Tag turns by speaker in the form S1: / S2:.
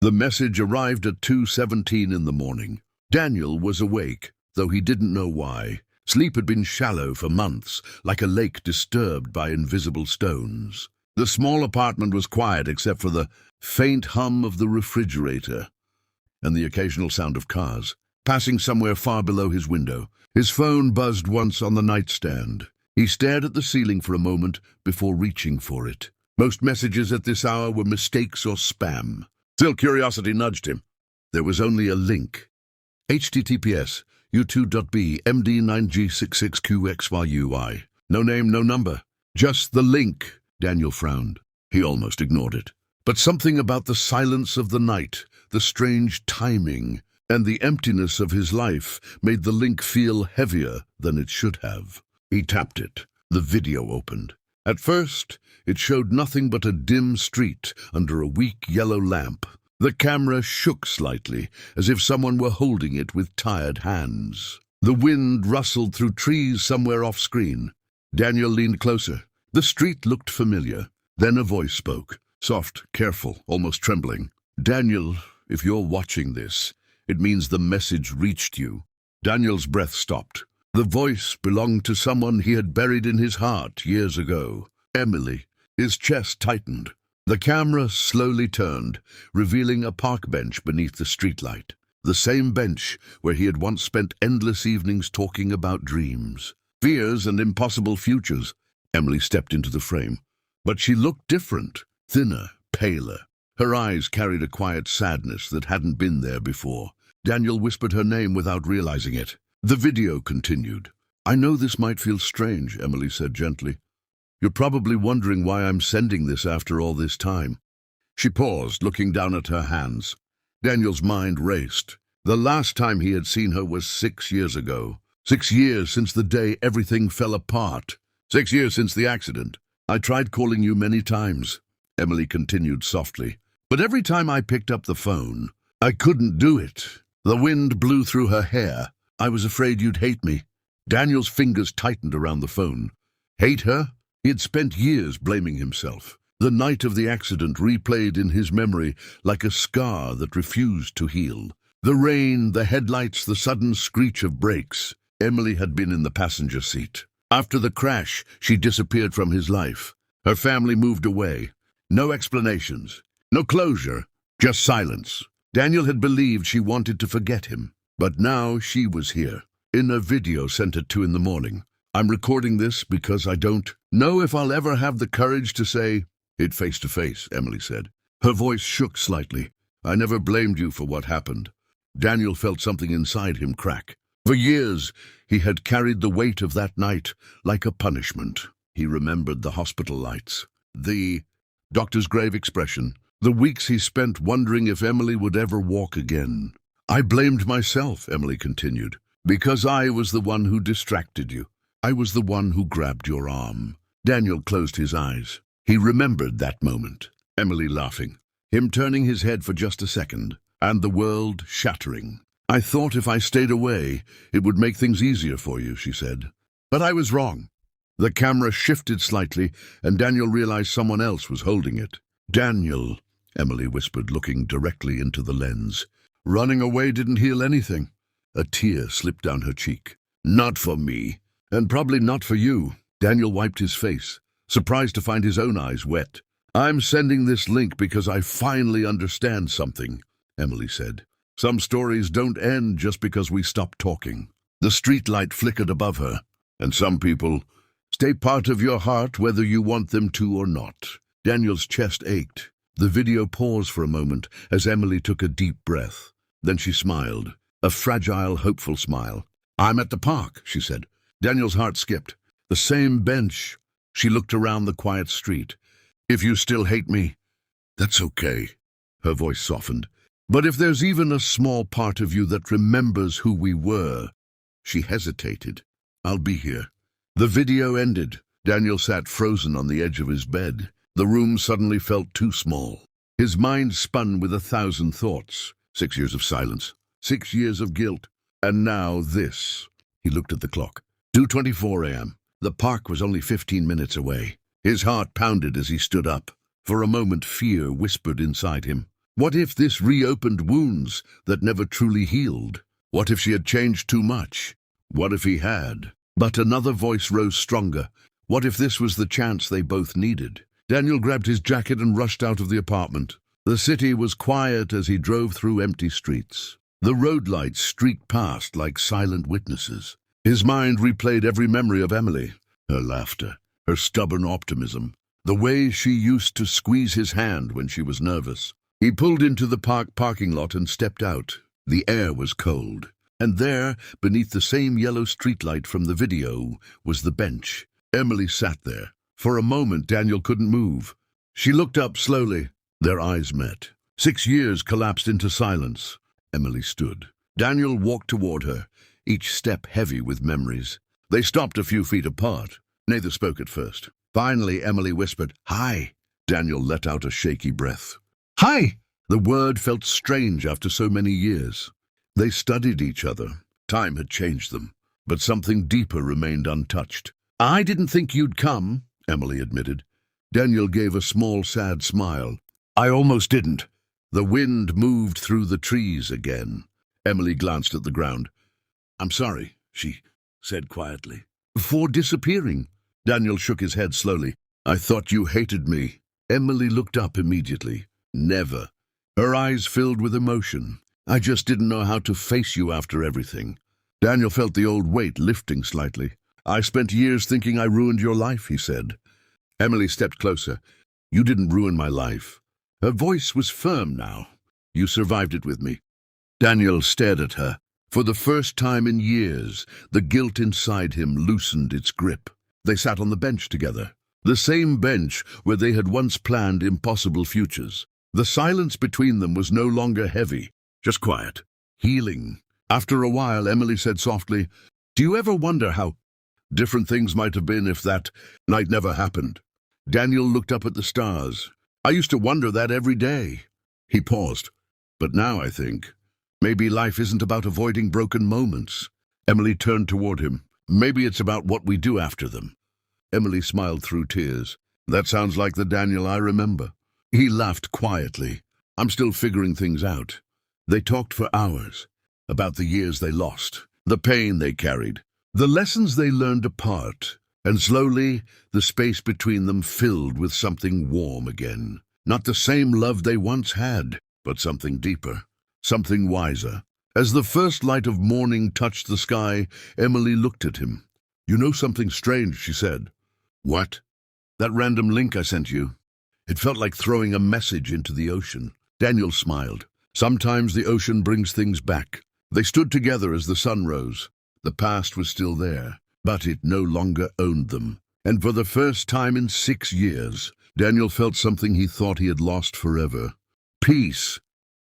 S1: The message arrived at 2:17 in the morning. Daniel was awake, though he didn't know why. Sleep had been shallow for months, like a lake disturbed by invisible stones. The small apartment was quiet except for the faint hum of the refrigerator and the occasional sound of cars passing somewhere far below his window. His phone buzzed once on the nightstand. He stared at the ceiling for a moment before reaching for it. Most messages at this hour were mistakes or spam. Still, curiosity nudged him. There was only a link. https u2.b md9g66qxyui. No name, no number. Just the link. Daniel frowned. He almost ignored it. But something about the silence of the night, the strange timing, and the emptiness of his life made the link feel heavier than it should have. He tapped it. The video opened. At first, it showed nothing but a dim street under a weak yellow lamp. The camera shook slightly, as if someone were holding it with tired hands. The wind rustled through trees somewhere off-screen. Daniel leaned closer. The street looked familiar. Then a voice spoke, soft, careful, almost trembling. "Daniel, if you're watching this, it means the message reached you." Daniel's breath stopped. The voice belonged to someone he had buried in his heart years ago. Emily. His chest tightened. The camera slowly turned, revealing a park bench beneath the streetlight. The same bench where he had once spent endless evenings talking about dreams, fears, and impossible futures. Emily stepped into the frame. But she looked different, thinner, paler. Her eyes carried a quiet sadness that hadn't been there before. Daniel whispered her name without realizing it. The video continued. "I know this might feel strange," Emily said gently. "You're probably wondering why I'm sending this after all this time." She paused, looking down at her hands. Daniel's mind raced. The last time he had seen her was 6 years ago. 6 years since the day everything fell apart. 6 years since the accident. "I tried calling you many times," Emily continued softly. "But every time I picked up the phone, I couldn't do it. The wind blew through her hair. I was afraid you'd hate me." Daniel's fingers tightened around the phone. Hate her? He had spent years blaming himself. The night of the accident replayed in his memory like a scar that refused to heal. The rain, the headlights, the sudden screech of brakes. Emily had been in the passenger seat. After the crash, she disappeared from his life. Her family moved away. No explanations, no closure, just silence. Daniel had believed she wanted to forget him. But now she was here, in a video sent at 2 in the morning. "I'm recording this because I don't know if I'll ever have the courage to say it face to face," Emily said. Her voice shook slightly. "I never blamed you for what happened." Daniel felt something inside him crack. For years, he had carried the weight of that night like a punishment. He remembered the hospital lights, the doctor's grave expression, the weeks he spent wondering if Emily would ever walk again. "I blamed myself," Emily continued, "because I was the one who distracted you. I was the one who grabbed your arm." Daniel closed his eyes. He remembered that moment. Emily laughing, him turning his head for just a second, and the world shattering. "I thought if I stayed away, it would make things easier for you," she said. "But I was wrong." The camera shifted slightly, and Daniel realized someone else was holding it. "Daniel," Emily whispered, looking directly into the lens. "Running away didn't heal anything." A tear slipped down her cheek. "Not for me, and probably not for you." Daniel wiped his face, surprised to find his own eyes wet. "I'm sending this link because I finally understand something," Emily said. "Some stories don't end just because we stop talking." The streetlight flickered above her. "And some people stay part of your heart whether you want them to or not." Daniel's chest ached. The video paused for a moment as Emily took a deep breath. Then she smiled, a fragile, hopeful smile. "I'm at the park," she said. Daniel's heart skipped. "The same bench." She looked around the quiet street. "If you still hate me, that's okay." Her voice softened. "But if there's even a small part of you that remembers who we were." She hesitated. "I'll be here." The video ended. Daniel sat frozen on the edge of his bed. The room suddenly felt too small. His mind spun with 1,000 thoughts. 6 years of silence. 6 years of guilt. And now this. He looked at the clock. 2:24 a.m. The park was only 15 minutes away. His heart pounded as he stood up. For a moment, fear whispered inside him. What if this reopened wounds that never truly healed? What if she had changed too much? What if he had? But another voice rose stronger. What if this was the chance they both needed? Daniel grabbed his jacket and rushed out of the apartment. The city was quiet as he drove through empty streets. The road lights streaked past like silent witnesses. His mind replayed every memory of Emily, her laughter, her stubborn optimism, the way she used to squeeze his hand when she was nervous. He pulled into the parking lot and stepped out. The air was cold, and there, beneath the same yellow streetlight from the video, was the bench. Emily sat there. For a moment, Daniel couldn't move. She looked up slowly. Their eyes met. 6 years collapsed into silence. Emily stood. Daniel walked toward her, each step heavy with memories. They stopped a few feet apart. Neither spoke at first. Finally, Emily whispered, "Hi." Daniel let out a shaky breath. "Hi!" The word felt strange after so many years. They studied each other. Time had changed them, but something deeper remained untouched. "I didn't think you'd come," Emily admitted. Daniel gave a small, sad smile. "I almost didn't." The wind moved through the trees again. Emily glanced at the ground. "I'm sorry," she said quietly. "For disappearing." Daniel shook his head slowly. "I thought you hated me." Emily looked up immediately. "Never." Her eyes filled with emotion. "I just didn't know how to face you after everything." Daniel felt the old weight lifting slightly. "I spent years thinking I ruined your life," he said. Emily stepped closer. "You didn't ruin my life." Her voice was firm now. "You survived it with me." Daniel stared at her. For the first time in years, the guilt inside him loosened its grip. They sat on the bench together. The same bench where they had once planned impossible futures. The silence between them was no longer heavy, just quiet, healing. After a while, Emily said softly, "Do you ever wonder how different things might have been if that night never happened?" Daniel looked up at the stars. "I used to wonder that every day." He paused. "But now I think, maybe life isn't about avoiding broken moments." Emily turned toward him. "Maybe it's about what we do after them." Emily smiled through tears. "That sounds like the Daniel I remember." He laughed quietly. "I'm still figuring things out." They talked for hours, about the years they lost, the pain they carried, the lessons they learned apart, and slowly the space between them filled with something warm again. Not the same love they once had, but something deeper, something wiser. As the first light of morning touched the sky, Emily looked at him. "You know something strange," she said. "What?" "That random link I sent you. It felt like throwing a message into the ocean." Daniel smiled. Sometimes the ocean brings things back. They stood together as the sun rose. The past was still there, but it no longer owned them. And for the first time in 6 years, Daniel felt something he thought he had lost forever. Peace.